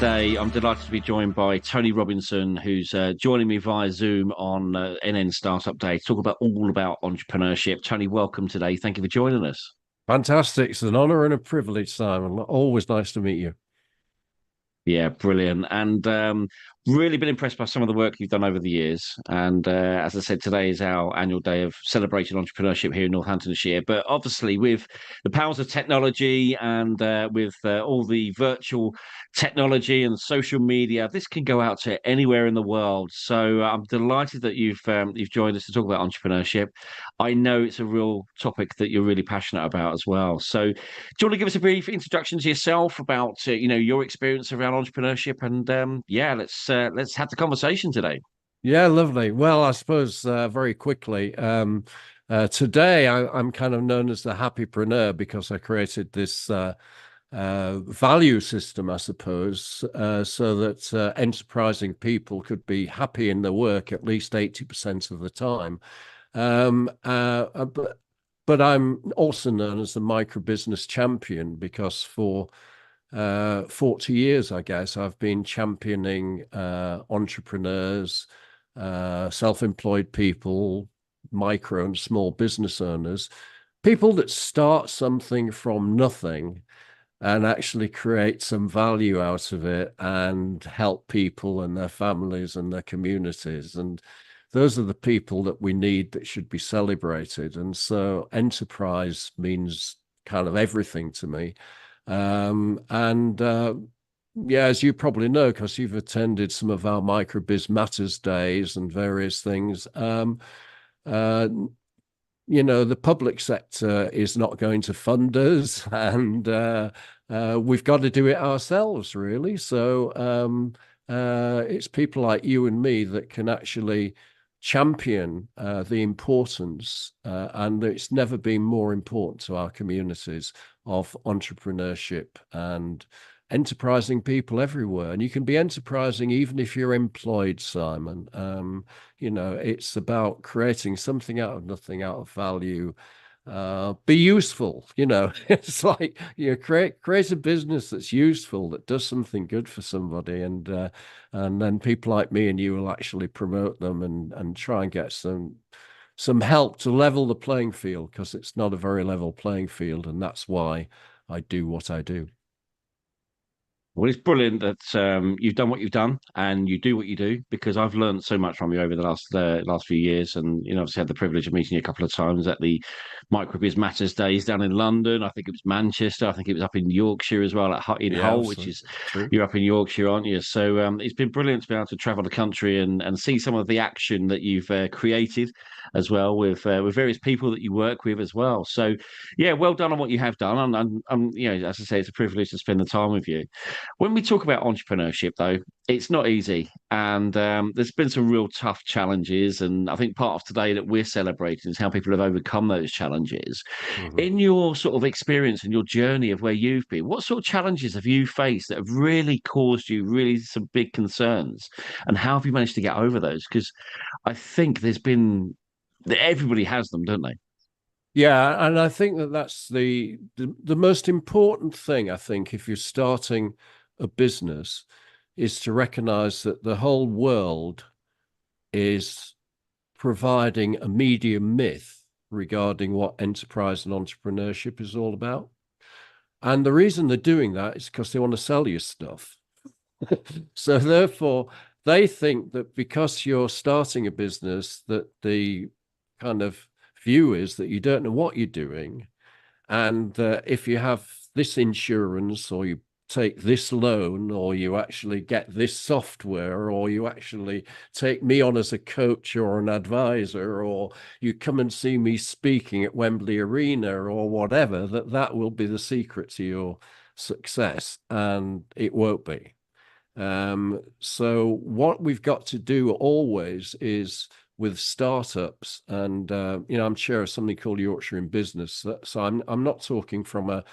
today, I'm delighted to be joined by Tony Robinson, who's joining me via Zoom on NN Startup Day to talk about all about entrepreneurship. Tony, welcome today. Thank you for joining us. Fantastic. It's an honor and a privilege, Simon. Always nice to meet you. Yeah, brilliant. And really been impressed by some of the work you've done over the years. And as I said, today is our annual day of celebrating entrepreneurship here in Northamptonshire. But obviously, with the powers of technology and with all the virtual technology and social media, this can go out to anywhere in the world. So I'm delighted that you've joined us to talk about entrepreneurship. I know it's a real topic that you're really passionate about as well. So do you want to give us a brief introduction to yourself about your experience around entrepreneurship? And yeah, let's have the conversation today. Yeah, lovely. Well, I suppose very quickly, today I'm kind of known as the happypreneur because I created this value system, I suppose, so that enterprising people could be happy in their work at least 80% of the time. Um, uh, uh, but, but I'm also known as the micro business champion because for 40 years, I guess, I've been championing entrepreneurs, self-employed people, micro and small business owners, people that start something from nothing and actually create some value out of it and help people and their families and their communities. And those are the people that we need that should be celebrated. And so enterprise means kind of everything to me. And yeah, as you probably know, because you've attended some of our Microbiz Matters days and various things, uh, the public sector is not going to fund us, and we've got to do it ourselves, really. So it's people like you and me that can actually champion the importance, and it's never been more important to our communities of entrepreneurship and enterprising people everywhere. And you can be enterprising even if you're employed, Simon. It's about creating something out of nothing, out of value. Be useful. It's like create a business that's useful, that does something good for somebody, and then people like me and you will actually promote them and try and get some help to level the playing field, because it's not a very level playing field, and that's why I do what I do. Well, it's brilliant that you've done what you've done and you do what you do, because I've learned so much from you over the last few years. And obviously had the privilege of meeting you a couple of times at the Microbiz Matters days down in London. I think it was Manchester. I think it was up in Yorkshire as well, in Yeah, Hull, which absolutely is true. you're up in Yorkshire, aren't you? So it's been brilliant to be able to travel the country and see some of the action that you've created as well with various people that you work with as well. So yeah, well done on what you have done. And as I say, it's a privilege to spend the time with you. When we talk about entrepreneurship, though, it's not easy. And there's been some real tough challenges. And I think part of today that we're celebrating is how people have overcome those challenges. Mhm. In your sort of experience and your journey of where you've been, what sort of challenges have you faced that have really caused you really some big concerns? And how have you managed to get over those? Because I think everybody has them, don't they? Yeah, and I think that's the most important thing, I think, if you're starting a business, is to recognize that the whole world is providing a media myth regarding what enterprise and entrepreneurship is all about. And the reason they're doing that is because they want to sell you stuff. So therefore, they think that because you're starting a business, that the kind of view is that you don't know what you're doing. And if you have this insurance, or you take this loan, or you actually get this software, or you actually take me on as a coach or an advisor, or you come and see me speaking at Wembley Arena or whatever, that will be the secret to your success. And it won't be. So what we've got to do always is with startups, and I'm chair of something called Yorkshire in Business. So I'm not talking from a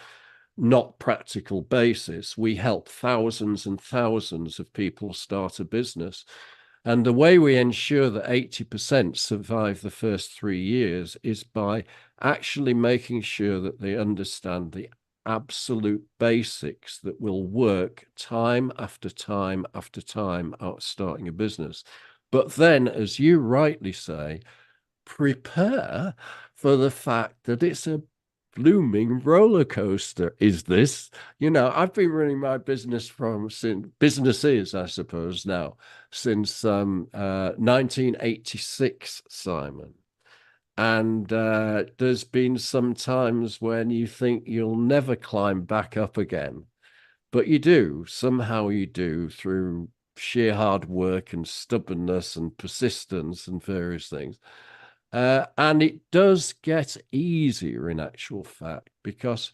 not practical basis. We help thousands and thousands of people start a business. And the way we ensure that 80% survive the first 3 years is by actually making sure that they understand the absolute basics that will work time after time after time out starting a business. But then, as you rightly say, prepare for the fact that it's a blooming roller coaster. Is this? I've been running my business since businesses, I suppose, now since 1986, Simon. And there's been some times when you think you'll never climb back up again, but you do. Somehow you do, through sheer hard work and stubbornness and persistence and various things. And it does get easier in actual fact, because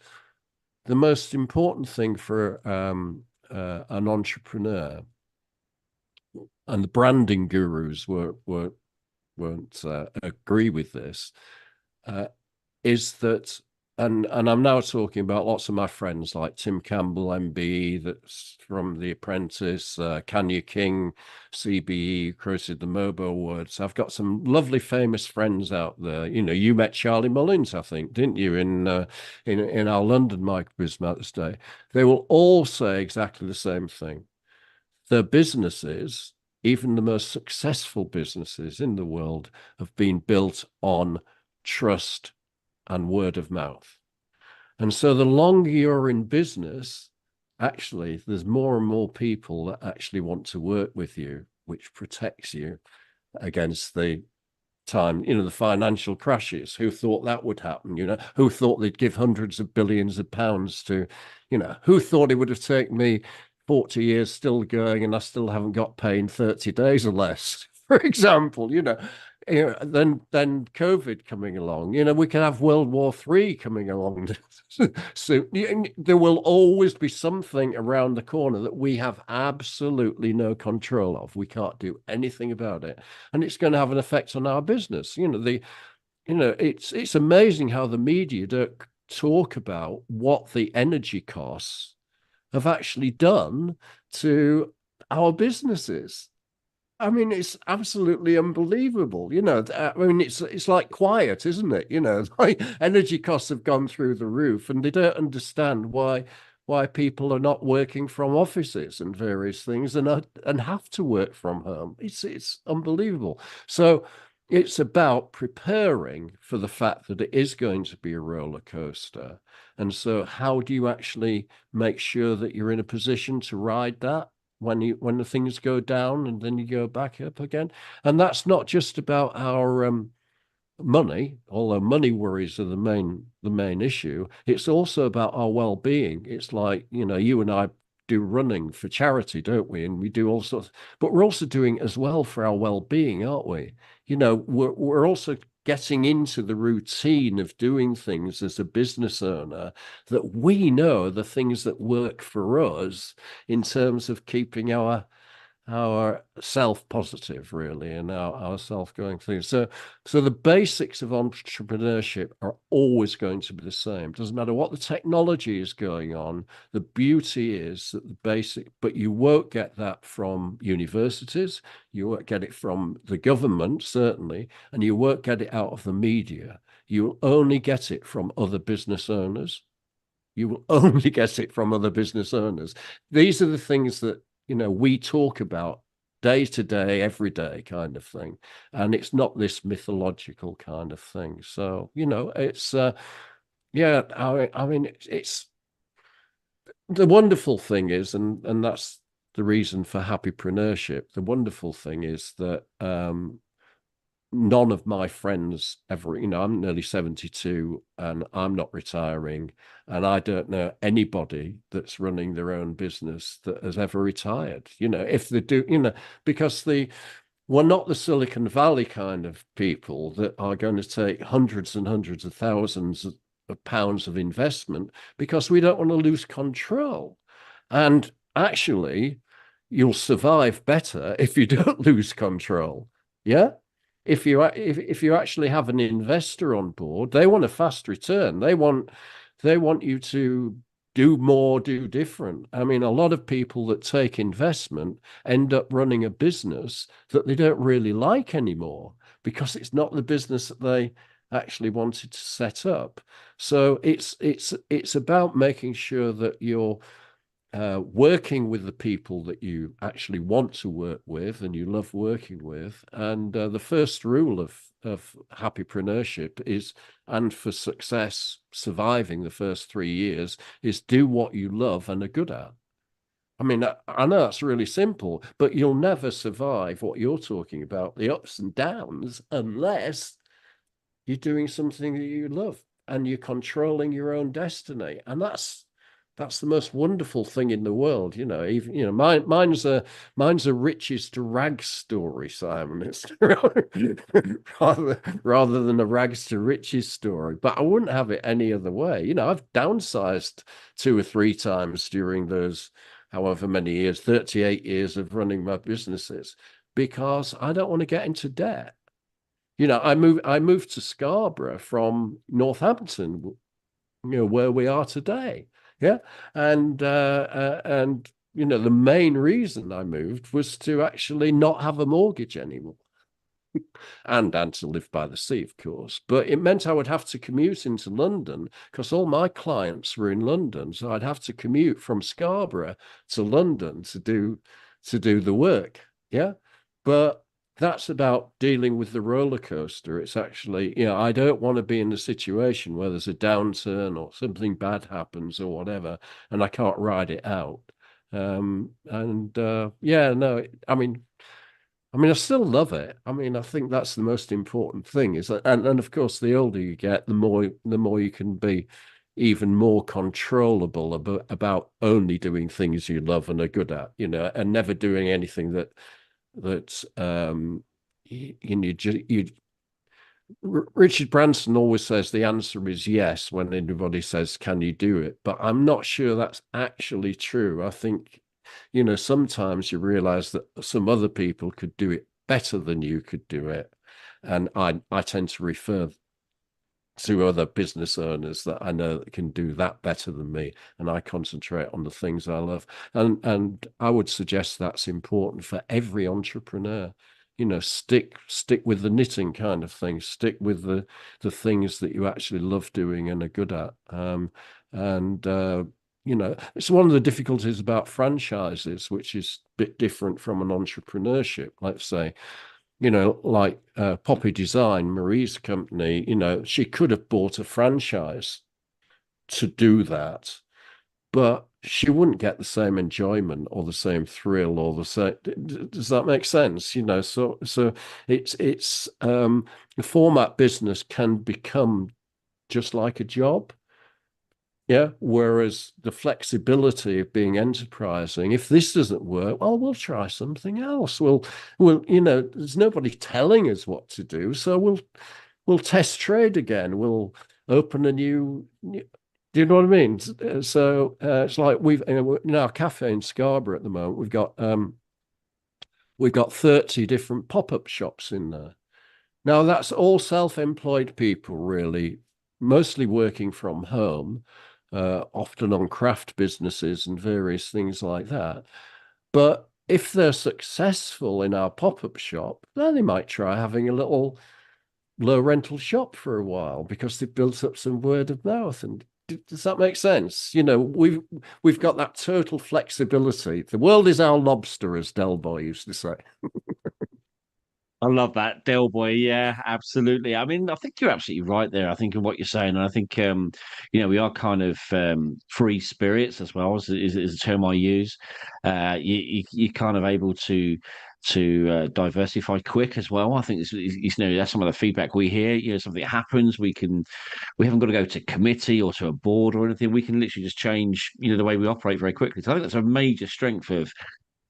the most important thing for an entrepreneur, and the branding gurus won't agree with this, uh, is that, and I'm now talking about lots of my friends like Tim Campbell, MBE, that's from The Apprentice, Kanya King, CBE, created the MOBO Awards. I've got some lovely famous friends out there. You met Charlie Mullins, I think, didn't you, in our London microbizz Matters Day? They will all say exactly the same thing. Their businesses, even the most successful businesses in the world, have been built on trust and word of mouth. And so the longer you're in business, actually, there's more and more people that actually want to work with you, which protects you against the the financial crashes. Who thought that would happen? Who thought they'd give hundreds of billions of pounds to, who thought it would have taken me 40 years still going and I still haven't got paid in 30 days or less, for example. Then COVID coming along, we can have World War III coming along. So there will always be something around the corner that we have absolutely no control of. We can't do anything about it, and it's going to have an effect on our business. It's amazing how the media don't talk about what the energy costs have actually done to our businesses. I mean, it's absolutely unbelievable. It's like quiet, isn't it? Like energy costs have gone through the roof, and they don't understand why people are not working from offices and various things, and have to work from home. It's unbelievable. So it's about preparing for the fact that it is going to be a roller coaster. And so how do you actually make sure that you're in a position to ride that when the things go down and then you go back up again? And that's not just about our money, although money worries are the main issue. It's also about our well-being. It's like, you and I do running for charity, don't we? And we do all sorts, but we're also doing it as well for our well-being, aren't we? We're also getting into the routine of doing things as a business owner that we know the things that work for us in terms of keeping our self positive, really, and our self going through. So the basics of entrepreneurship are always going to be the same. Doesn't matter what the technology is going on. The beauty is that the basic, but you won't get that from universities. You won't get it from the government, certainly, and you won't get it out of the media. You'll only get it from other business owners. You will only get it from other business owners. These are the things that we talk about day to day, every day kind of thing. And it's not this mythological kind of thing. So, it's, yeah, I mean, it's the wonderful thing is, and that's the reason for happypreneurship. The wonderful thing is that none of my friends ever, I'm nearly 72 and I'm not retiring. And I don't know anybody that's running their own business that has ever retired, if they do, because we're not the Silicon Valley kind of people that are going to take hundreds and hundreds of thousands of pounds of investment, because we don't want to lose control. And actually, you'll survive better if you don't lose control. Yeah. If you actually have an investor on board, they want a fast return. They want you to do more, do different. I mean, a lot of people that take investment end up running a business that they don't really like anymore, because it's not the business that they actually wanted to set up. So it's about making sure that you're working with the people that you actually want to work with and you love working with. And the first rule of happypreneurship is, and for success, surviving the first 3 years, is do what you love and are good at. I mean, I know that's really simple, but you'll never survive what you're talking about, the ups and downs, unless you're doing something that you love and you're controlling your own destiny. And that's the most wonderful thing in the world. Even mine's a riches to rags story, Simon. It's rather than a rags to riches story. But I wouldn't have it any other way. I've downsized 2 or 3 times during those however many years, 38 years of running my businesses, because I don't want to get into debt. I moved to Scarborough from Northampton, where we are today. Yeah. And the main reason I moved was to actually not have a mortgage anymore. And to live by the sea, of course. But it meant I would have to commute into London because all my clients were in London. So I'd have to commute from Scarborough to London to do the work. Yeah. But that's about dealing with the roller coaster. It's actually, I don't want to be in a situation where there's a downturn or something bad happens or whatever, and I can't ride it out. Yeah, no, I mean, I still love it. I mean, I think that's the most important thing is that, and of course, the older you get, the more you can be even more controllable about only doing things you love and are good at, and never doing anything that you Richard Branson always says the answer is yes when anybody says, can you do it? But I'm not sure that's actually true. I think, sometimes you realize that some other people could do it better than you could do it. And I tend to refer to other business owners that I know that can do that better than me, and I concentrate on the things I love. And I would suggest that's important for every entrepreneur. Stick with the knitting kind of thing. Stick with the things that you actually love doing and are good at. And it's one of the difficulties about franchises, which is a bit different from an entrepreneurship. Let's say, like Poppy Design, Marie's company, she could have bought a franchise to do that, but she wouldn't get the same enjoyment or the same thrill or the same. Does that make sense? So it's a format business can become just like a job. Yeah. Whereas the flexibility of being enterprising, if this doesn't work, well, we'll try something else. There's nobody telling us what to do. So we'll test trade again. We'll open a new do you know what I mean? So it's like we've in our cafe in Scarborough at the moment, we've got 30 different pop-up shops in there. Now that's all self-employed people, really, mostly working from home, often on craft businesses and various things like that. But if they're successful in our pop-up shop, then they might try having a little low rental shop for a while because they've built up some word of mouth. And does that make sense? We've got that total flexibility. The world is our lobster, as Del Boy used to say. I love that, Del Boy. Yeah, absolutely. I mean, I think you're absolutely right there. I think in what you're saying, and I think we are kind of free spirits as well, is a term I use. You're kind of able to diversify quick as well. I think that's some of the feedback we hear. Something happens, we haven't got to go to committee or to a board or anything. We can literally just change the way we operate very quickly. So I think that's a major strength of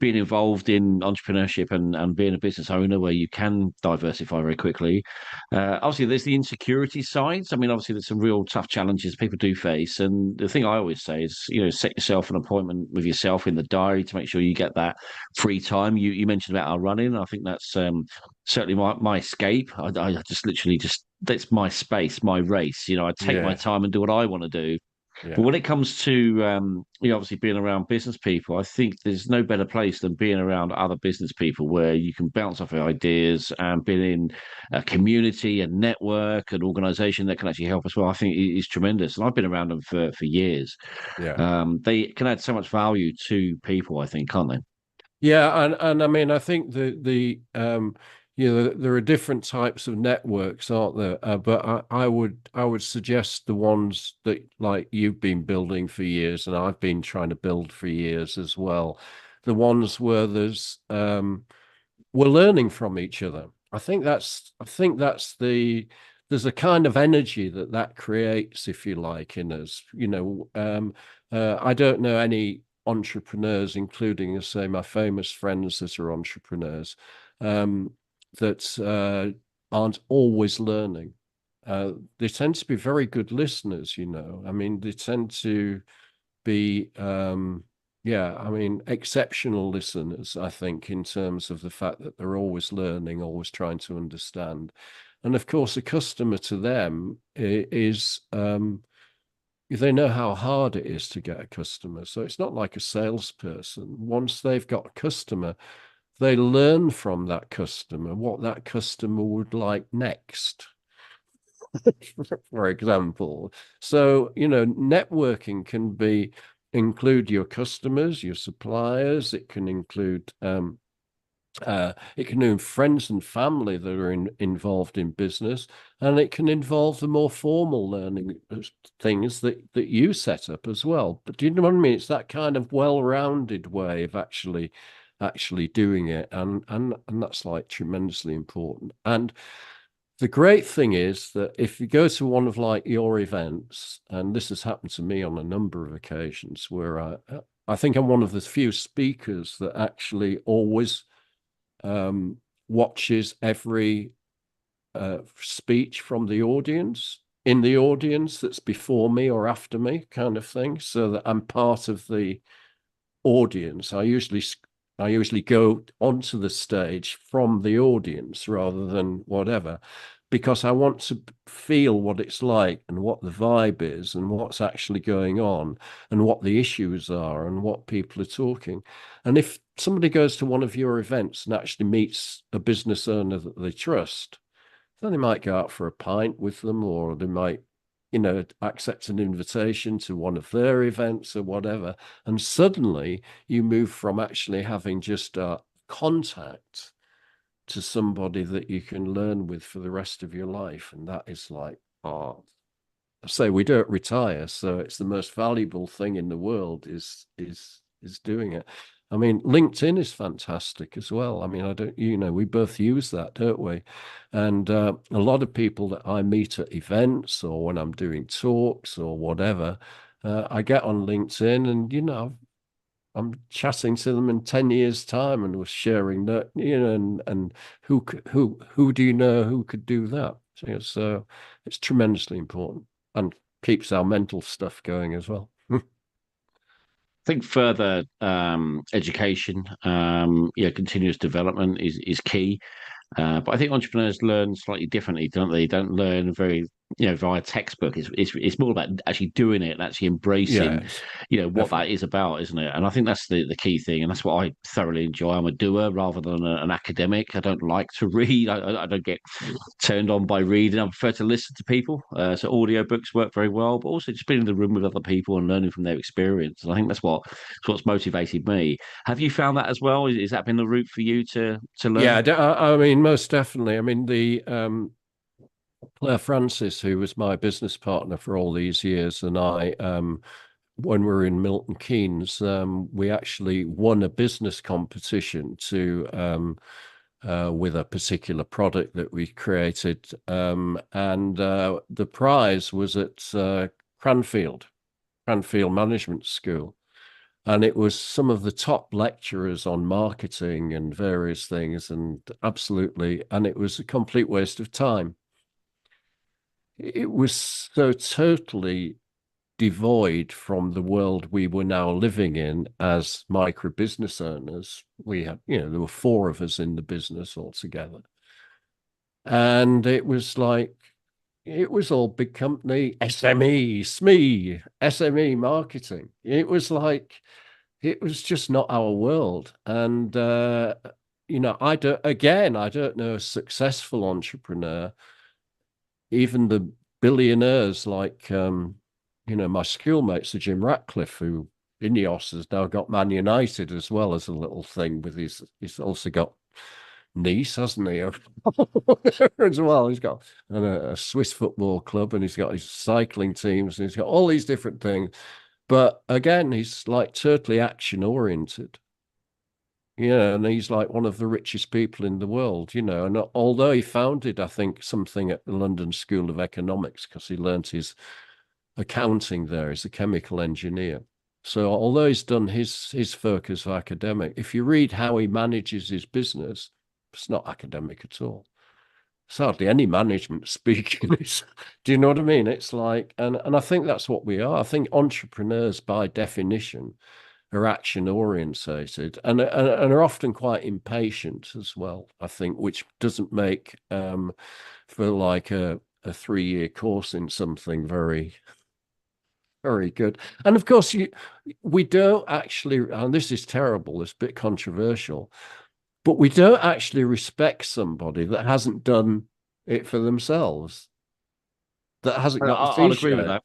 being involved in entrepreneurship and being a business owner where you can diversify very quickly. Obviously, there's the insecurity sides. I mean, obviously, there's some real tough challenges people do face. And the thing I always say is, set yourself an appointment with yourself in the diary to make sure you get that free time. You mentioned about our running. I think that's certainly my escape. I just literally that's my space, my race. I take my Yeah. time and do what I want to do. But Yeah. when it comes to obviously being around business people, I think there's no better place than being around other business people where you can bounce off ideas and being in a community, a network, an organisation that can actually help as well. I think is tremendous, and I've been around them for years. Yeah. They can add so much value to people, I think, can't they? Yeah, and I mean, I think there are different types of networks, aren't there? But I would suggest the ones that like you've been building for years, and I've been trying to build for years as well. The ones where we're learning from each other. There's a kind of energy that creates, if you like, in us. I don't know any entrepreneurs, including, say, my famous friends that are entrepreneurs, um, that aren't always learning. They tend to be very good listeners, you know. I mean, they tend to be yeah, I mean, exceptional listeners, I think, in terms of the fact that they're always learning, always trying to understand. And of course, a customer to them is they know how hard it is to get a customer. So it's not like a salesperson. Once they've got a customer, they learn from that customer what that customer would like next. For example. So, networking can include your customers, your suppliers. It can include friends and family that are involved in business, and it can involve the more formal learning things that you set up as well. But do you know what I mean? It's that kind of well-rounded way of actually doing it, and that's like tremendously important. And the great thing is that if you go to one of like your events, and this has happened to me on a number of occasions, where I think I'm one of the few speakers that actually always watches every speech from the audience in the audience that's before me or after me, kind of thing, so that I'm part of the audience. I usually go onto the stage from the audience rather than whatever, because I want to feel what it's like and what the vibe is and what's actually going on and what the issues are and what people are talking. And if somebody goes to one of your events and actually meets a business owner that they trust, then they might go out for a pint with them, or they might, accept an invitation to one of their events or whatever. And suddenly you move from actually having just a contact to somebody that you can learn with for the rest of your life. And that is like, oh, say we don't retire, so it's the most valuable thing in the world is doing it. I mean, LinkedIn is fantastic as well. I mean, I don't, we both use that, don't we? And a lot of people that I meet at events or when I'm doing talks or whatever, I get on LinkedIn and, I'm chatting to them in 10 years' time and was sharing that, and who do you know who could do that? So it's tremendously important and keeps our mental stuff going as well. I think further education, continuous development is key. But I think entrepreneurs learn slightly differently, don't they? They don't learn very, via textbook. It's more about actually doing it and actually embracing, Yes, what that definitely. is about, isn't it? And I think that's the key thing, and that's what I thoroughly enjoy. I'm a doer rather than an academic. I don't like to read. I don't get turned on by reading. I prefer to listen to people. So audiobooks work very well, but also just being in the room with other people and learning from their experience. And I think that's what's motivated me. Have you found that as well? Is that been the route for you to Yeah, learn? I mean, most definitely. I mean, the Claire Francis, who was my business partner for all these years, and I, when we were in Milton Keynes, we actually won a business competition with a particular product that we created, and the prize was at Cranfield Management School. And it was some of the top lecturers on marketing and various things, and it was a complete waste of time. It was so totally devoid from the world we were now living in as micro business owners. We had, there were four of us in the business altogether. And it was like, it was all big company SME, SME, SME marketing. It was like it was just not our world. And I don't know a successful entrepreneur, even the billionaires like my schoolmates, the Jim Ratcliffe, who Ineos has now got Man United as well as a little thing with he's also got Nice, hasn't he? As well. He's got a Swiss football club and he's got his cycling teams and he's got all these different things. But again, he's like totally action oriented. Yeah, and he's like one of the richest people in the world, And although he founded, I think, something at the London School of Economics because he learnt his accounting there, he's a chemical engineer. So although he's done his focus academic, if you read how he manages his business, it's not academic at all. It's hardly any management speaking. Do you know what I mean? It's like, and I think that's what we are. I think entrepreneurs, by definition, are action orientated and are often quite impatient as well. I think, which doesn't make for like a 3-year course in something very very good. And of course, we don't actually, and this is terrible, it's a bit controversial, but we don't actually respect somebody that hasn't done it for themselves, that hasn't got the I'll agree with t-shirt. that.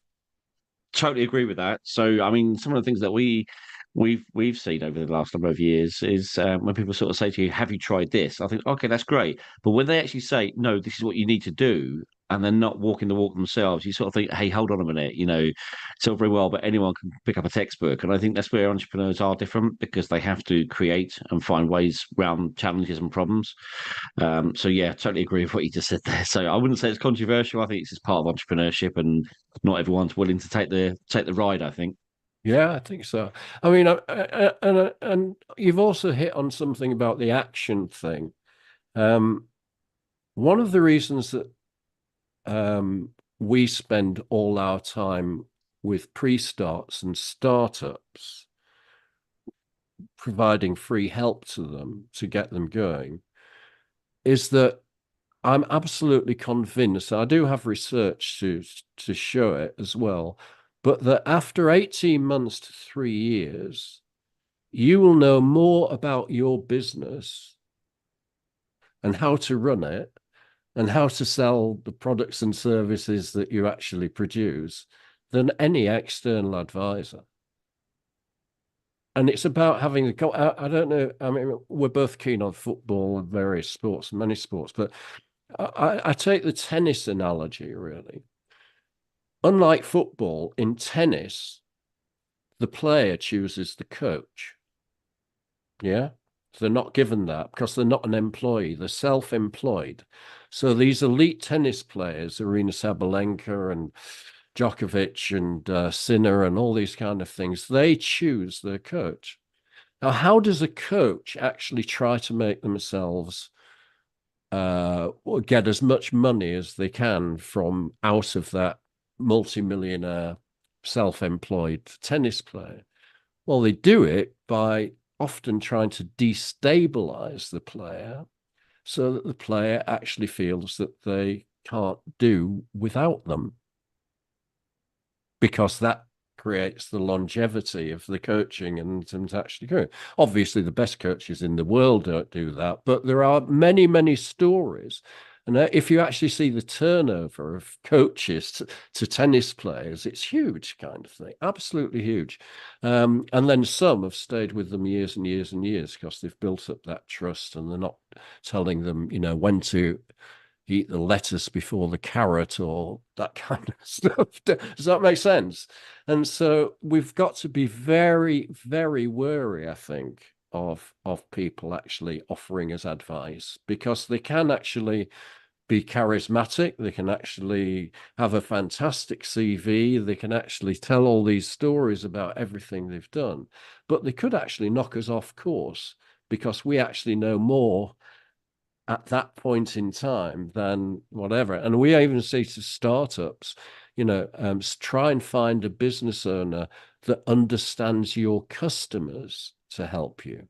Totally agree with that. So, I mean, some of the things that we've seen over the last number of years is when people sort of say to you, "Have you tried this?" I think, okay, that's great. But when they actually say, "No, this is what you need to do," and they're not walking the walk themselves, you sort of think, "Hey, hold on a minute." It's all very well, but anyone can pick up a textbook, and I think that's where entrepreneurs are different because they have to create and find ways around challenges and problems. So yeah, totally agree with what you just said there. So I wouldn't say it's controversial. I think it's just part of entrepreneurship, and not everyone's willing to take the ride, I think. Yeah, I think so. I mean, and you've also hit on something about the action thing. Um, One of the reasons that we spend all our time with pre-starts and startups, providing free help to them to get them going, is that I'm absolutely convinced, I do have research to show it as well, but that after 18 months to 3 years, you will know more about your business and how to run it and how to sell the products and services that you actually produce than any external advisor. And it's about having I don't know. I mean, we're both keen on football and various sports, many sports, but I take the tennis analogy really. Unlike football, in tennis, the player chooses the coach. Yeah. So they're not given that because they're not an employee, they're self employed. So these elite tennis players, Arena Sabalenka and Djokovic and Sinner and all these kind of things, they choose their coach. Now, how does a coach actually try to make themselves get as much money as they can from out of that multimillionaire self-employed tennis player? Well, they do it by often trying to destabilize the player so that the player actually feels that they can't do without them because that creates the longevity of the coaching and actually going. Obviously, the best coaches in the world don't do that, but there are many, many stories. And if you actually see the turnover of coaches to tennis players, it's huge, kind of thing, absolutely huge. And then some have stayed with them years and years and years because they've built up that trust and they're not telling them, when to eat the lettuce before the carrot or that kind of stuff. Does that make sense? And so we've got to be very, very wary, I think, of people actually offering us advice because they can actually be charismatic. They can actually have a fantastic CV. They can actually tell all these stories about everything they've done, but they could actually knock us off course because we actually know more at that point in time than whatever. And we even say to startups, try and find a business owner that understands your customers to help you.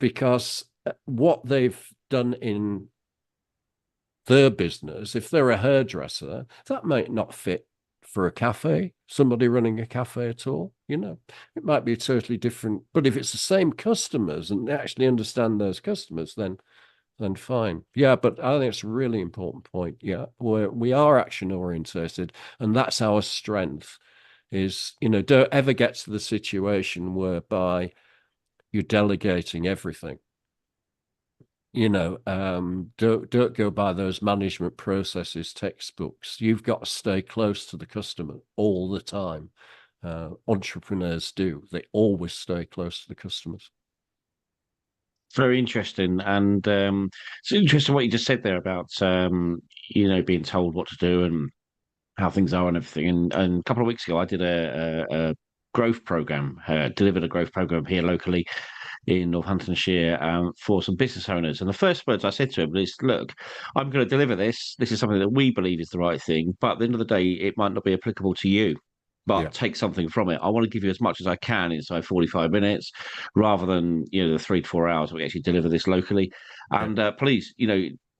Because what they've done in their business. If they're a hairdresser, that might not fit for a cafe, somebody running a cafe at all. It might be totally different. But if it's the same customers and they actually understand those customers, then fine. Yeah, but I think it's a really important point. Yeah, we are action orientated, and that's our strength. Is don't ever get to the situation whereby you're delegating everything. Don't go by those management processes textbooks. You've got to stay close to the customer all the time. Entrepreneurs do. They always stay close to the customers. Very interesting, and it's interesting what you just said there about being told what to do and how things are and everything. And a couple of weeks ago, I did a growth program, delivered a growth program here locally in Northamptonshire for some business owners. And the first words I said to him is, "Look, I'm going to deliver this. This is something that we believe is the right thing, but at the end of the day, it might not be applicable to you." Yeah, But take something from it. I want to give you as much as I can inside 45 minutes, rather than the 3 to 4 hours we actually deliver this locally. yeah. And please,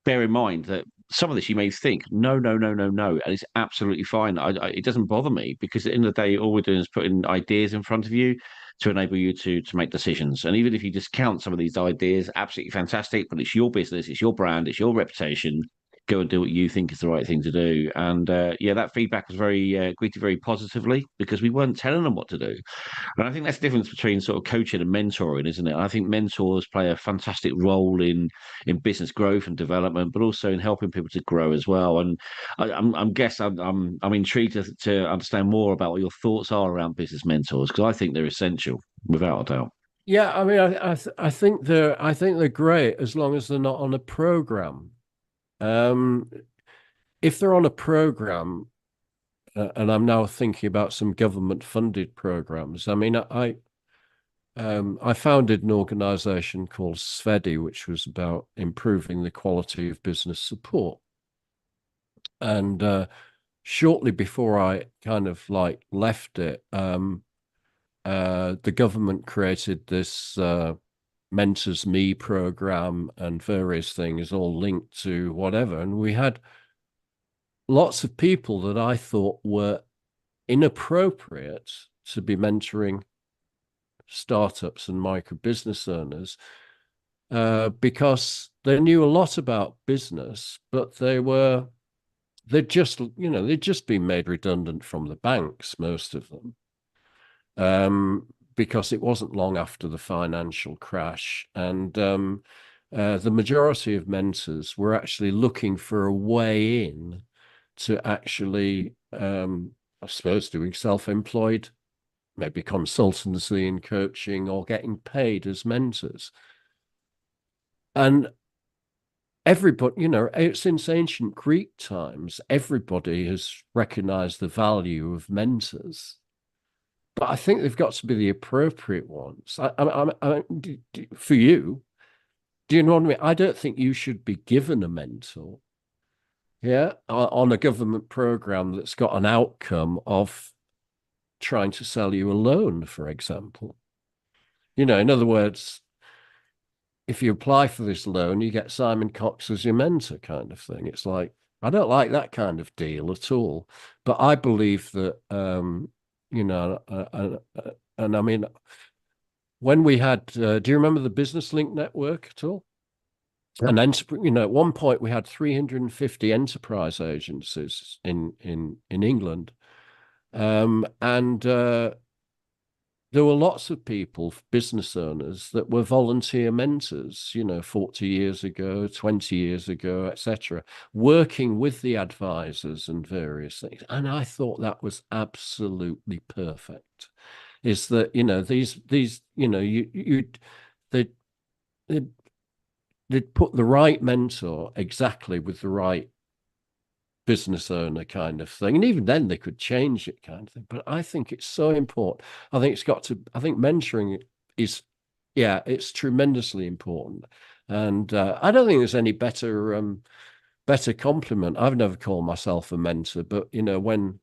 bear in mind that some of this you may think, no, no, no, no, no, and it's absolutely fine. It doesn't bother me because at the end of the day, all we're doing is putting ideas in front of you to enable you to make decisions. And even if you discount some of these ideas, absolutely fantastic. But it's your business, it's your brand, it's your reputation. Go and do what you think is the right thing to do. And yeah, that feedback was very greeted very positively because we weren't telling them what to do. And I think that's the difference between sort of coaching and mentoring, isn't it? I think mentors play a fantastic role in business growth and development, but also in helping people to grow as well. And I'm intrigued to understand more about what your thoughts are around business mentors because I think they're essential, without a doubt. Yeah, I mean, I think they're great as long as they're not on a program. Um, if they're on a program, and I'm now thinking about some government funded programs. I mean, I founded an organization called SVEDI, which was about improving the quality of business support. And shortly before I kind of like left it, the government created this Mentors Me program and various things all linked to whatever. And we had lots of people that I thought were inappropriate to be mentoring startups and micro business owners because they knew a lot about business, but they'd just been made redundant from the banks, most of them, because it wasn't long after the financial crash. And the majority of mentors were actually looking for a way in to actually, I suppose, doing self-employed, maybe consultancy and coaching or getting paid as mentors. And everybody, since ancient Greek times, everybody has recognized the value of mentors. But I think they've got to be the appropriate ones. For you, do you know what I mean? I don't think you should be given a mentor, yeah, on a government program that's got an outcome of trying to sell you a loan, for example. In other words, if you apply for this loan, you get Simon Cox as your mentor, kind of thing. It's like, I don't like that kind of deal at all. But I believe that, and I mean, when we had, do you remember the Business Link network at all? Yep. And then, at one point we had 350 enterprise agencies in England, and there were lots of people, business owners, that were volunteer mentors, 40 years ago, 20 years ago, etc., working with the advisors and various things. And I thought that was absolutely perfect. Is that, they they'd put the right mentor exactly with the right business owner kind of thing. And even then they could change it kind of thing. But I think it's so important. I think mentoring is, yeah, it's tremendously important. And I don't think there's any better compliment. I've never called myself a mentor, but when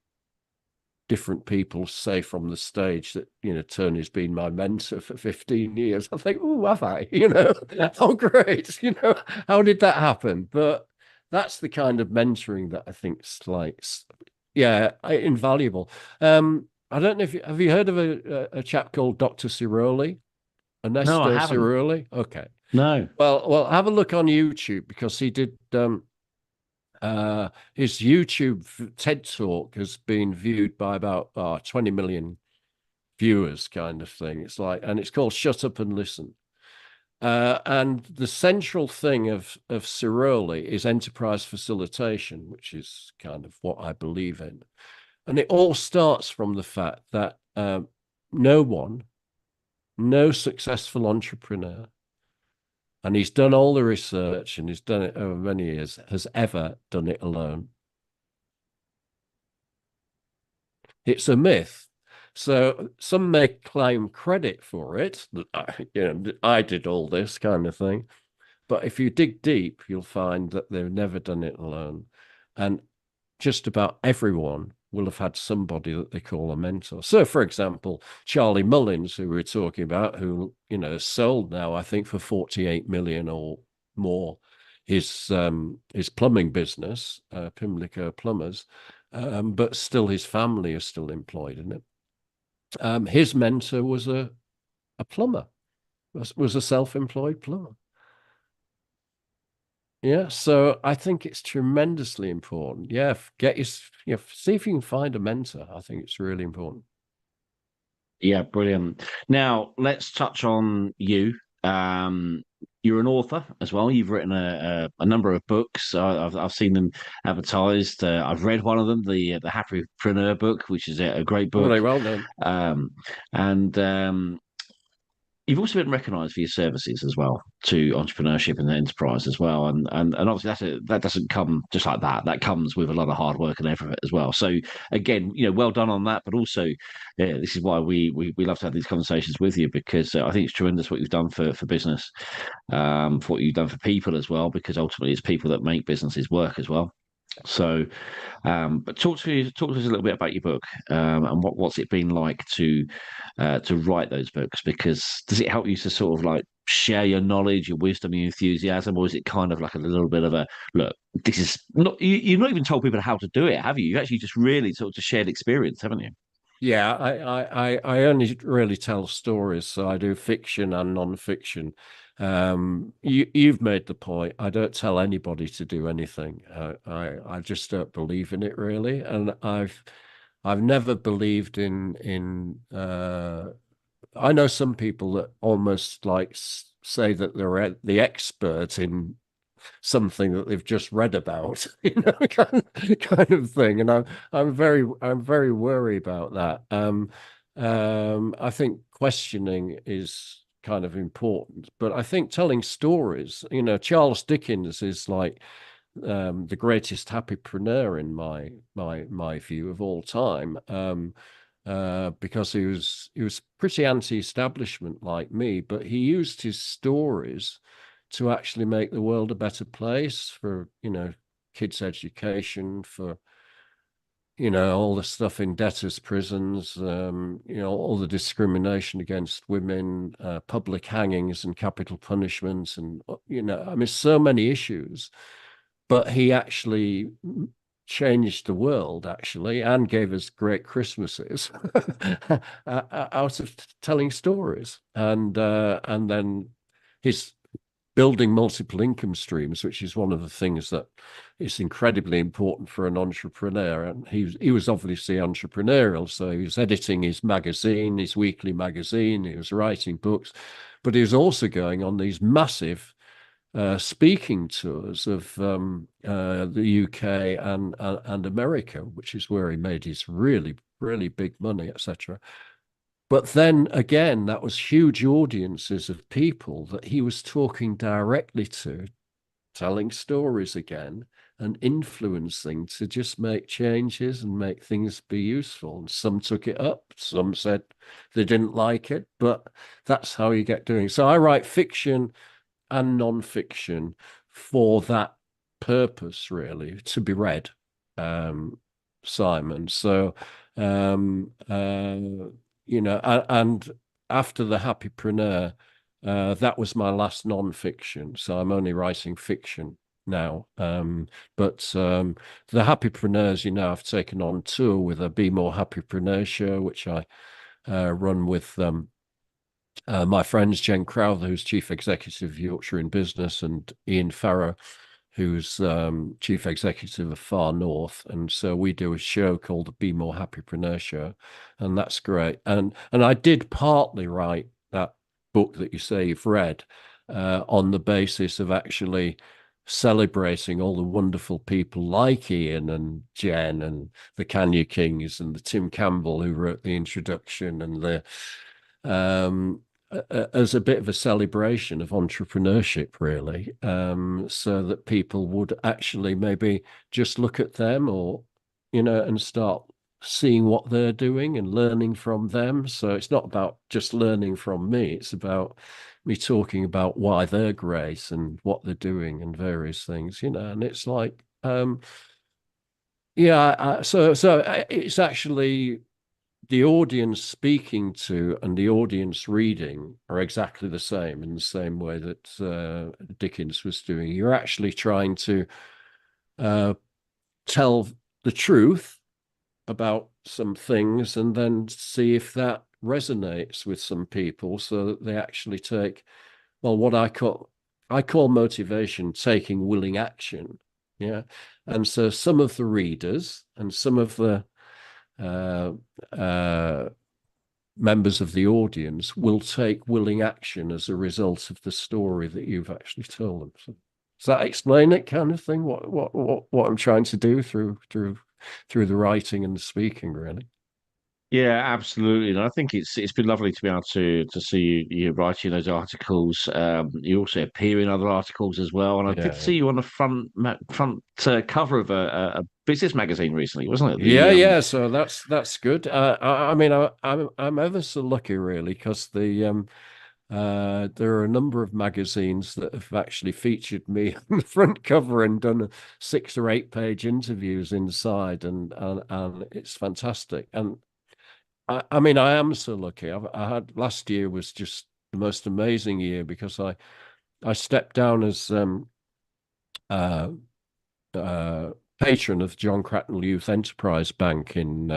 different people say from the stage that Tony's been my mentor for 15 years, I think, oh, have I? Oh, great. How did that happen? But that's the kind of mentoring that I think's like, yeah, invaluable. I don't know if have you heard of a chap called Dr. Ciroli, No, I Ernesto haven't. Ciroli? Okay. No. Well, have a look on YouTube because he did his YouTube TED talk has been viewed by about 20 million viewers, kind of thing. It's like, and it's called Shut Up and Listen. And the central thing of Ciroli is enterprise facilitation, which is kind of what I believe in. And it all starts from the fact that no one, no successful entrepreneur, and he's done all the research and he's done it over many years, has ever done it alone. It's a myth. So some may claim credit for it, that I did all this kind of thing. But if you dig deep, you'll find that they've never done it alone. And just about everyone will have had somebody that they call a mentor. So, for example, Charlie Mullins, who we were talking about, who, sold now, I think, for 48 million or more, his plumbing business, Pimlico Plumbers, but still his family is still employed in it. His mentor was a plumber, was a self-employed plumber. Yeah, so I think it's tremendously important. Yeah, see if you can find a mentor. I think it's really important. Yeah, brilliant. Now let's touch on you. You're an author as well. You've written a number of books. I've seen them advertised. I've read one of them, the Happypreneur book, which is a great book. Really well done. Um, and You've also been recognised for your services as well to entrepreneurship and enterprise as well, and obviously that doesn't come just like that. That comes with a lot of hard work and effort as well. So again, well done on that. But also, this is why we love to have these conversations with you because I think it's tremendous what you've done for business, for what you've done for people as well. Because ultimately, it's people that make businesses work as well. So, but talk to us a little bit about your book and what's it been like to write those books? Because does it help you to sort of like share your knowledge, your wisdom, your enthusiasm, or is it kind of like a little bit of a look? This is not you've not even told people how to do it, have you? You've actually just really sort of just shared experience, haven't you? Yeah, I only really tell stories, so I do fiction and non-fiction. You've made the point. I don't tell anybody to do anything. I just don't believe in it really, and I've never believed in. I know some people that almost like say that they're the expert in something that they've just read about, kind of thing. And I'm very worried about that. I think questioning is kind of important, but I think telling stories, Charles Dickens is like the greatest happypreneur in my view of all time. Because he was pretty anti-establishment like me, but he used his stories to actually make the world a better place for kids' education, for all the stuff in debtors' prisons, all the discrimination against women, public hangings and capital punishments, and I mean, so many issues. But he actually changed the world actually and gave us great Christmases out of telling stories and then his building multiple income streams, which is one of the things that is incredibly important for an entrepreneur. And he was obviously entrepreneurial, so he was editing his magazine, his weekly magazine, he was writing books, but he was also going on these massive speaking tours of the UK and America, which is where he made his really, really big money, etc. But then again, that was huge audiences of people that he was talking directly to, telling stories again and influencing to just make changes and make things be useful. And some took it up, some said they didn't like it, but that's how you get doing. So I write fiction and non-fiction for that purpose, really, to be read, Simon. So, and after The Happypreneur, that was my last non-fiction. So I'm only writing fiction now. But the Happypreneurs, I've taken on tour with a Be More Happypreneur show, which I run with my friends Jen Crowther, who's chief executive of Yorkshire in Business, and Ian Farrow, who's chief executive of Far North. And so we do a show called the Be More Happypreneur Show, and that's great. And I did partly write that book that you say you've read on the basis of actually celebrating all the wonderful people like Ian and Jen and the Kenya Kings and the Tim Campbell who wrote the introduction and the um, as a bit of a celebration of entrepreneurship, really, so that people would actually maybe just look at them or, and start seeing what they're doing and learning from them. So it's not about just learning from me, it's about me talking about why they're great and what they're doing and various things, and it's like, yeah, so it's actually the audience speaking to and the audience reading are exactly the same in the same way that Dickens was doing. You're actually trying to uh, tell the truth about some things and then see if that resonates with some people so that they actually take, well, what I call motivation taking willing action. Yeah. And so some of the readers and some of the uh, uh, members of the audience will take willing action as a result of the story that you've actually told them. So, does that explain it, kind of thing? What I'm trying to do through the writing and the speaking, really? Yeah, absolutely. And I think it's been lovely to be able to see you writing those articles. You also appear in other articles as well. And I did Yeah, see you on the front cover of a business magazine recently, wasn't it? yeah, yeah. So that's good. I mean, I'm ever so lucky, really, because there are a number of magazines that have actually featured me on the front cover and done 6 or 8 page interviews inside, and it's fantastic. And I mean, I am so lucky. I had last year was just the most amazing year because I stepped down as uh, uh, patron of John Crattle Youth Enterprise Bank in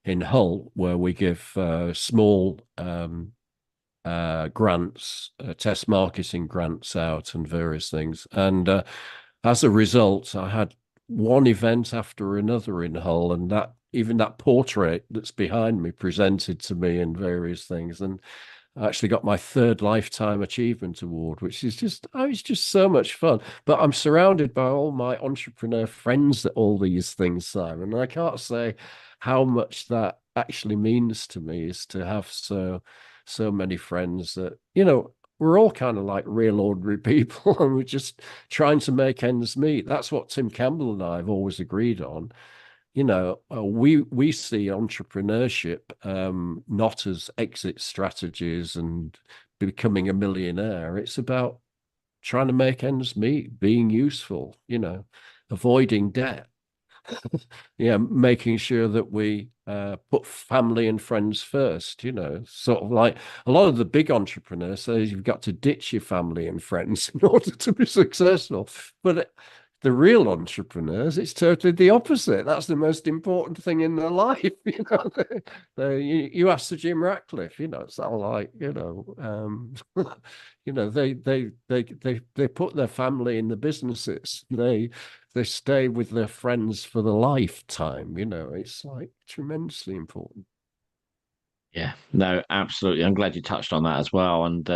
Hull, where we give small grants, test marketing grants out, and various things. And as a result, I had one event after another in Hull, and that even that portrait that's behind me presented to me and various things. And I actually got my third lifetime achievement award, which is just, oh, it's just so much fun. But I'm surrounded by all my entrepreneur friends at all these things, Simon. And I can't say how much that actually means to me is to have so many friends that, we're all kind of like real ordinary people and we're just trying to make ends meet. That's what Tim Campbell and I have always agreed on. We see entrepreneurship not as exit strategies and becoming a millionaire. It's about trying to make ends meet, being useful, avoiding debt. Yeah, making sure that we put family and friends first, sort of like a lot of the big entrepreneurs say you've got to ditch your family and friends in order to be successful. But the real entrepreneurs, it's totally the opposite. That's the most important thing in their life. You ask the Jim Ratcliffe, it's all like, they put their family in the businesses. They stay with their friends for the lifetime. It's like tremendously important. Yeah, no, absolutely. I'm glad you touched on that as well. And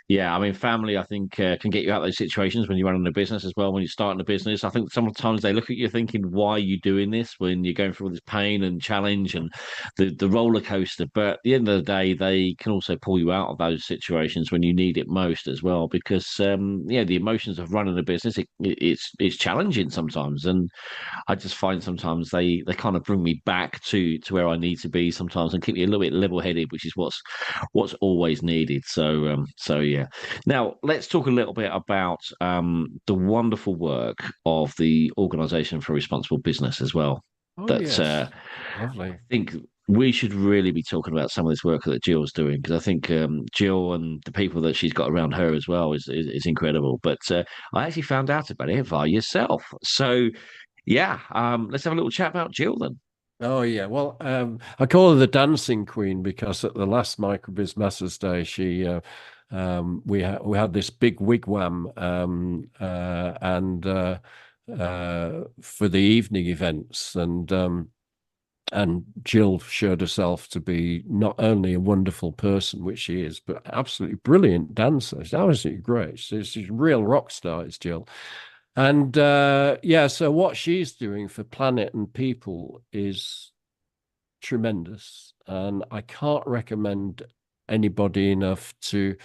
yeah, I mean, family, I think, can get you out of those situations when you're running a business as well. When you're starting a business, I think sometimes they look at you thinking, "Why are you doing this?" When you're going through all this pain and challenge and the roller coaster. But at the end of the day, they can also pull you out of those situations when you need it most as well. Because yeah, the emotions of running a business, it's challenging sometimes, and I just find sometimes they kind of bring me back to where I need to be sometimes and keep me a little bit level headed, which is what's always needed. So yeah. Now let's talk a little bit about the wonderful work of the Organisation for Responsible Business as well. Oh, That yes. I Lovely. think. we should really be talking about some of this work that Jill's doing because I think Jill and the people that she's got around her as well is incredible. But I actually found out about it via yourself. So yeah, let's have a little chat about Jill then. Oh yeah, well, I call her the dancing queen because at the last Microbiz Masters Day, we had this big wigwam, and for the evening events, and Jill showed herself to be not only a wonderful person, which she is, but absolutely brilliant dancer. She's absolutely great. She's a real rock star, is Jill. And yeah, so what she's doing for planet and people is tremendous. And I can't recommend anybody enough to.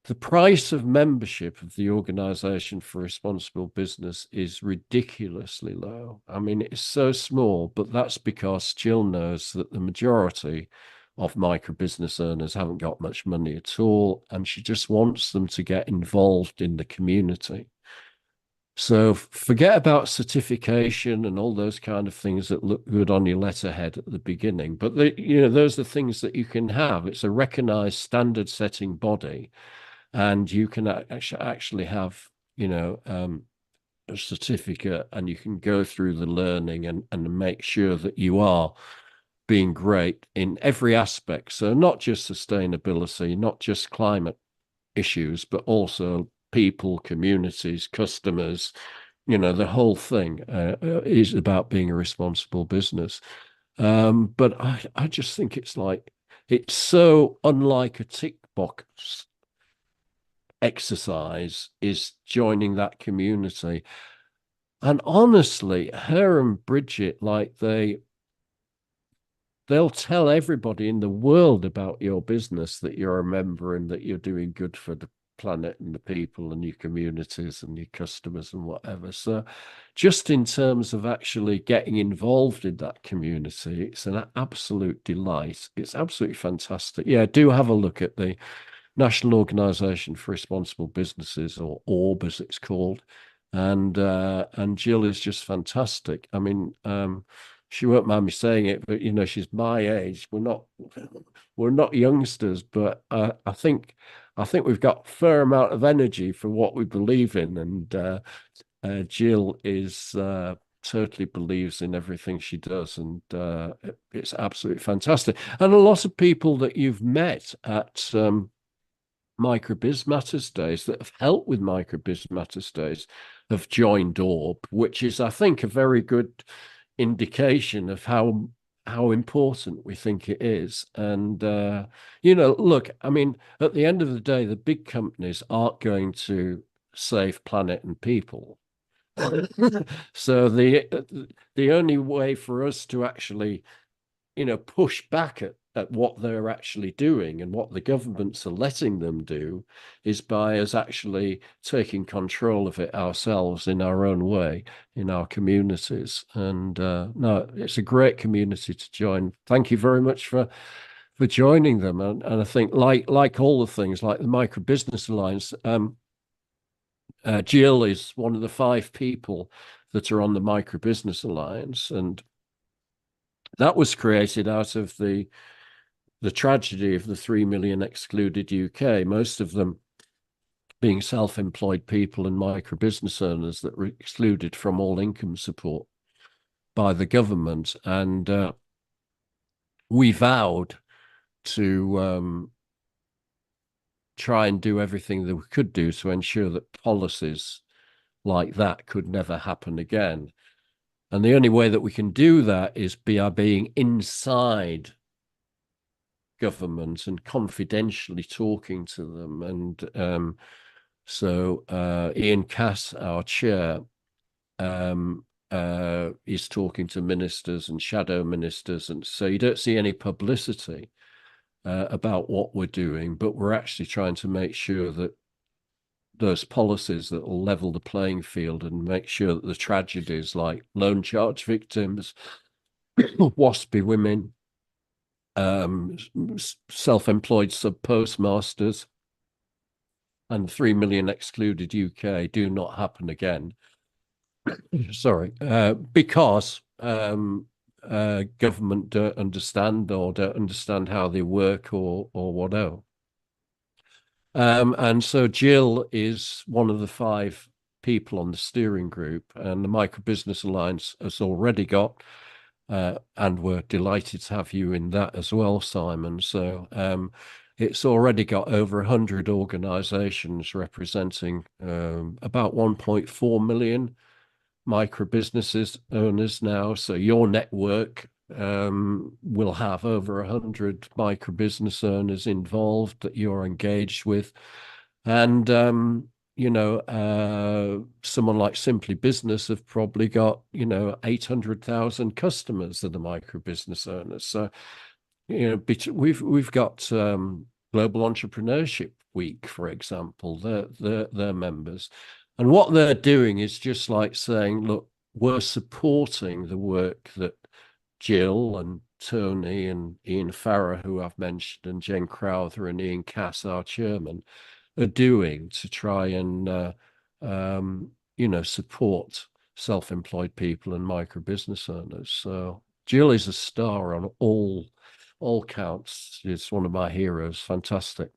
The price of membership of the Organization for Responsible Business is ridiculously low. I mean, it's so small, but that's because Jill knows that the majority of micro business owners haven't got much money at all, and she just wants them to get involved in the community. So forget about certification and all those kind of things that look good on your letterhead at the beginning. But those are things that you can have. It's a recognized standard setting body, and you can actually have, a certificate, and you can go through the learning and make sure that you are being great in every aspect. So not just sustainability, not just climate issues, but also people, communities, customers. The whole thing is about being a responsible business. But I just think it's so unlike a tick box exercise is joining that community. And honestly, her and Bridget, they'll tell everybody in the world about your business that you're a member and that you're doing good for the planet and the people and your communities and your customers and whatever. So just in terms of actually getting involved in that community, it's an absolute delight. It's absolutely fantastic. Yeah, do have a look at the National Organization for Responsible Businesses, or ORB as it's called. And Jill is just fantastic. I mean, she won't mind me saying it, but she's my age. We're not youngsters, but I think we've got a fair amount of energy for what we believe in, and Jill is totally believes in everything she does, and it's absolutely fantastic. And a lot of people that you've met at Microbiz Matters Days that have helped with Microbiz Matters Days have joined ORB, which is, I think, a very good indication of how important we think it is. And look, I mean, at the end of the day, the big companies aren't going to save planet and people. So the only way for us to actually push back at what they're actually doing and what the governments are letting them do is by us actually taking control of it ourselves in our own way in our communities. And no, it's a great community to join. Thank you very much for joining them. And I think like all the things, like the Micro Business Alliance, Jill is one of the 5 people that are on the Micro Business Alliance, and that was created out of the tragedy of the 3 million excluded UK, most of them being self-employed people and micro business owners that were excluded from all income support by the government. And we vowed to try and do everything that we could do to ensure that policies like that could never happen again. And the only way that we can do that is by being inside government and confidentially talking to them. And so Ian Cass, our chair, is talking to ministers and shadow ministers. And so you don't see any publicity about what we're doing, but we're actually trying to make sure that those policies that will level the playing field and make sure that the tragedies like loan charge victims, WASPy women, self-employed sub postmasters, and 3 million excluded UK do not happen again. Sorry, because government don't understand or don't understand how they work or whatever. And so Jill is one of the 5 people on the steering group, and the Micro Business Alliance has already got, and we're delighted to have you in that as well, Simon. So it's already got over 100 organisations representing about 1.4 million micro businesses owners now. So your network will have over 100 micro business owners involved that you're engaged with. And, someone like Simply Business have probably got, 800,000 customers that are micro business owners. So, we've got Global Entrepreneurship Week, for example, their members. And what they're doing is just like saying, look, we're supporting the work that Jill and Tony and Ian Farrer, who I've mentioned, and Jen Crowther and Ian Cass, our chairman, are doing to try and, support self-employed people and micro business owners. So Jill is a star on all counts. She's one of my heroes. Fantastic.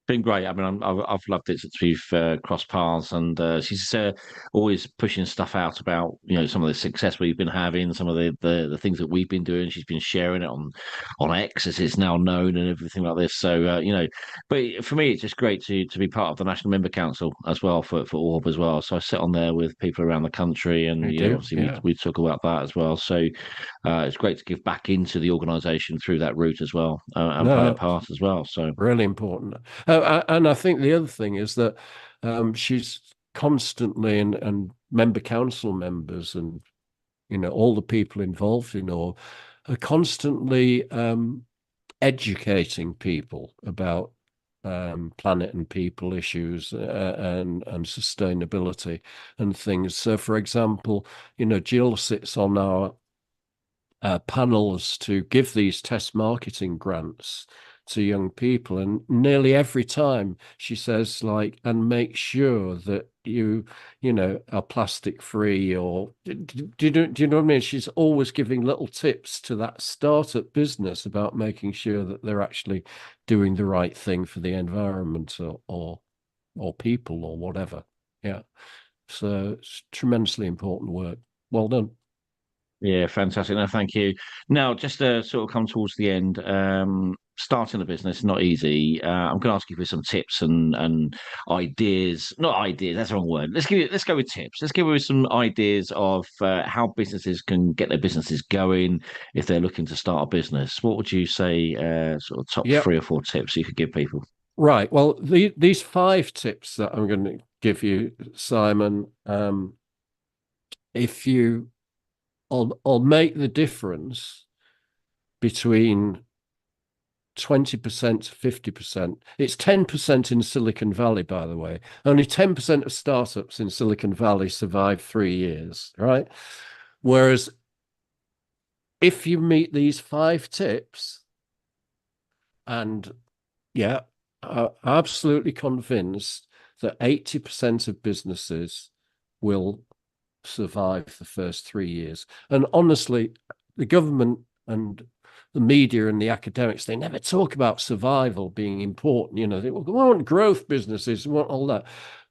Been great. I mean, I've loved it since we've crossed paths, and she's always pushing stuff out about some of the success we've been having, some of the things that we've been doing. She's been sharing it on X, as it's now known, and everything like this. So but for me, it's just great to be part of the National Member Council as well for Orb as well. So I sit on there with people around the country, and You do, obviously yeah. we talk about that as well. So it's great to give back into the organisation through that route as well, and play a No, part as well. So. really important. And I think the other thing is that she's constantly, and member council members and all the people involved in all are constantly educating people about planet and people issues and sustainability and things. So, for example, Jill sits on our panels to give these test marketing grants to young people, and nearly every time she says, like, and make sure that you are plastic free, or do you know what I mean? She's always giving little tips to that startup business about making sure that they're actually doing the right thing for the environment or people or whatever. Yeah, so it's tremendously important work. Well done. Yeah, fantastic. No, thank you. Now, just to sort of come towards the end, starting a business is not easy. I'm going to ask you for some tips and ideas. Not ideas, that's the wrong word. Let's go with tips. Let's give you some ideas of how businesses can get their businesses going if they're looking to start a business. What would you say, sort of top Yep. 3 or 4 tips you could give people? Right. Well, these 5 tips that I'm going to give you, Simon, if you will make the difference between 20% to 50%. It's 10% in Silicon Valley, by the way. Only 10% of startups in Silicon Valley survive 3 years, right? Whereas if you meet these 5 tips, and yeah, I'm absolutely convinced that 80% of businesses will survive the first 3 years. And honestly, the government and the media and the academics, they never talk about survival being important. They want growth businesses, we want all that.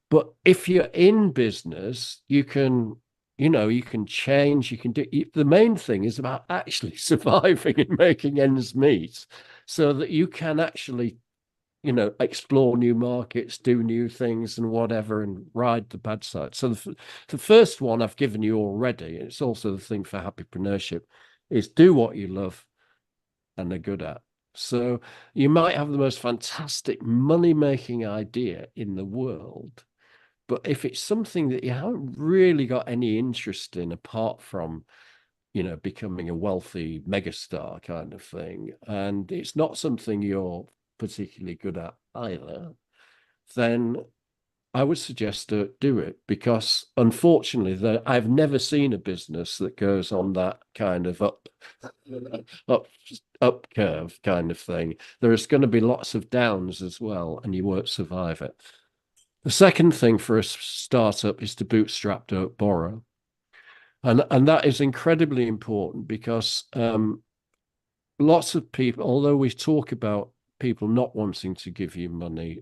But if you're in business, you can change, you can do. The main thing is about actually surviving and making ends meet so that you can actually explore new markets, do new things and whatever, and ride the bad side. So the first one I've given you already, and it's also the thing for happypreneurship, is do what you love and are good at. So you might have the most fantastic money-making idea in the world, but if it's something that you haven't really got any interest in apart from becoming a wealthy megastar kind of thing, and it's not something you're particularly good at either, then I would suggest to do it, because unfortunately, I've never seen a business that goes on that kind of up up curve kind of thing. There's going to be lots of downs as well, and you won't survive it. The second thing for a startup is to bootstrap, don't borrow. And that is incredibly important because lots of people, although we talk about people not wanting to give you money,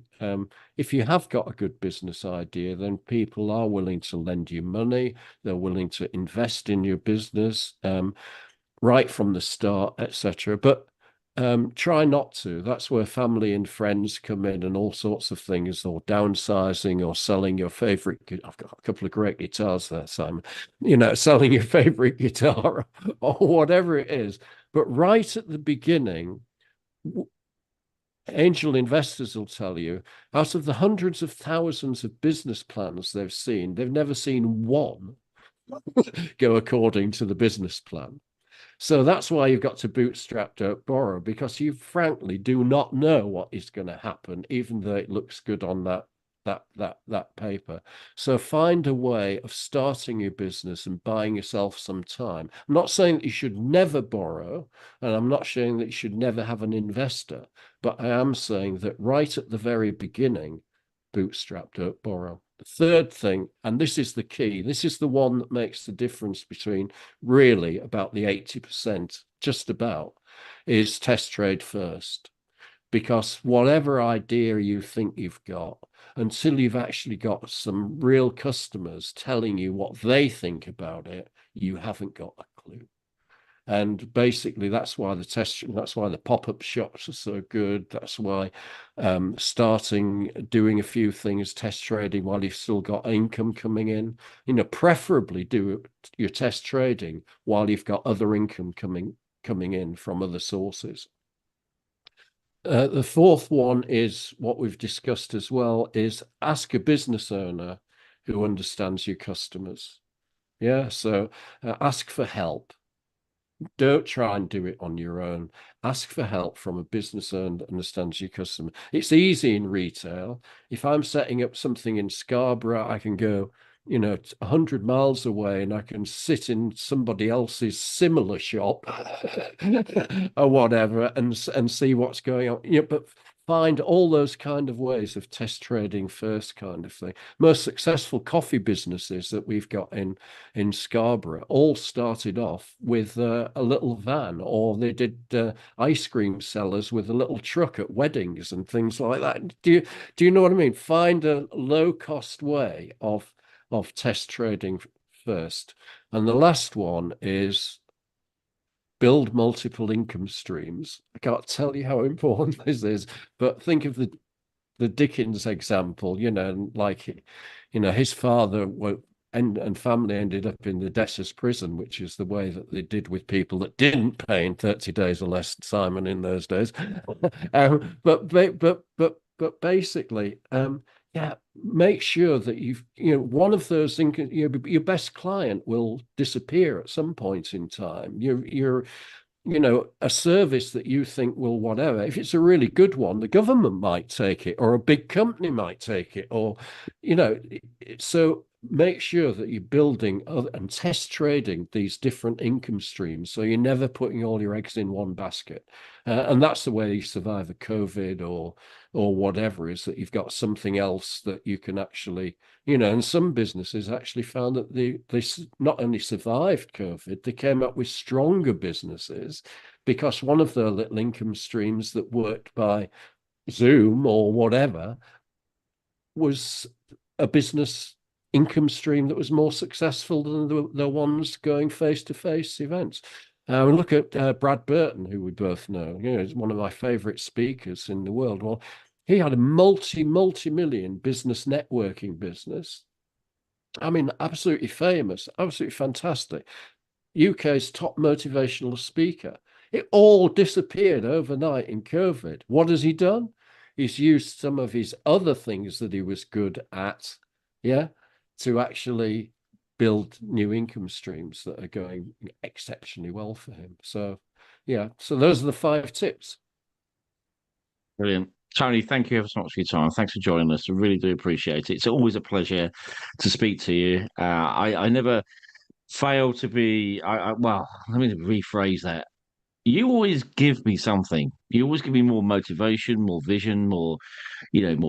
if you have got a good business idea, then people are willing to lend you money. They're willing to invest in your business right from the start, etc. But try not to. That's where family and friends come in and all sorts of things, or downsizing or selling your favorite. I've got a couple of great guitars there, Simon. Selling your favorite guitar or whatever it is. But right at the beginning, angel investors will tell you out of the hundreds of thousands of business plans they've seen, they've never seen one go according to the business plan. So that's why you've got to bootstrap, don't borrow, because you frankly do not know what is going to happen, even though it looks good on that paper. So find a way of starting your business and buying yourself some time. I'm not saying that you should never borrow, and I'm not saying that you should never have an investor, but I am saying that right at the very beginning, bootstrap, don't borrow. The third thing, and this is the key, this is the one that makes the difference between really about the 80%, just about, is test trade first. Because whatever idea you think you've got, until you've actually got some real customers telling you what they think about it, you haven't got a clue. And basically, that's why the pop-up shops are so good. That's why doing a few things, test trading while you've still got income coming in. Preferably do your test trading while you've got other income coming in from other sources. The fourth one is what we've discussed as well, is ask a business owner who understands your customers. Yeah, so ask for help. Don't try and do it on your own. Ask for help from a business owner that understands your customer. It's easy in retail. If I'm setting up something in Scarborough, I can go, 100 miles away and I can sit in somebody else's similar shop or whatever and see what's going on. But find all those kind of ways of test trading first, kind of thing. Most successful coffee businesses that we've got in Scarborough all started off with a little van, or they did ice cream sellers with a little truck at weddings and things like that. Do you know what I mean? Find a low cost way of test trading first. And the last one is build multiple income streams. I can't tell you how important this is, but think of the Dickens example, like, his father and family ended up in the debtors' prison, which is the way that they did with people that didn't pay in 30 days or less, Simon, in those days. But basically, yeah, make sure that one of those things, your best client will disappear at some point in time. A service that you think will whatever, if it's a really good one, the government might take it, or a big company might take it, or, so make sure that you're building and test trading these different income streams. So you're never putting all your eggs in one basket. And that's the way you survive a COVID or whatever, is that you've got something else that you can actually, and some businesses actually found that they not only survived COVID, they came up with stronger businesses because one of their little income streams that worked by Zoom or whatever was a business income stream that was more successful than the ones going face-to-face events. Look at Brad Burton, who we both know. He's one of my favorite speakers in the world. Well, he had a multi-million business networking business. I mean, absolutely famous, absolutely fantastic. UK's top motivational speaker. It all disappeared overnight in COVID. What has he done? He's used some of his other things that he was good at, yeah, to actually build new income streams that are going exceptionally well for him. So, yeah, so those are the 5 tips. Brilliant. Tony, thank you ever so much for your time. Thanks for joining us. I really do appreciate it. It's always a pleasure to speak to you. I never fail to be, well, let me rephrase that. You always give me something You always give me more motivation, more vision, more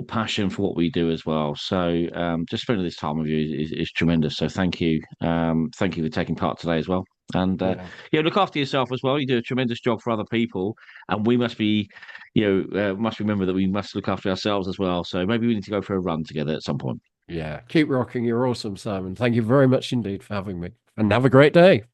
passion for what we do as well. So just spending this time with you is tremendous. So thank you for taking part today as well. And Yeah. look after yourself as well. You do a tremendous job for other people, and we must be, must remember that we must look after ourselves as well. So maybe we need to go for a run together at some point. Yeah. Keep rocking. You're awesome, Simon. Thank you very much indeed for having me, and have a great day.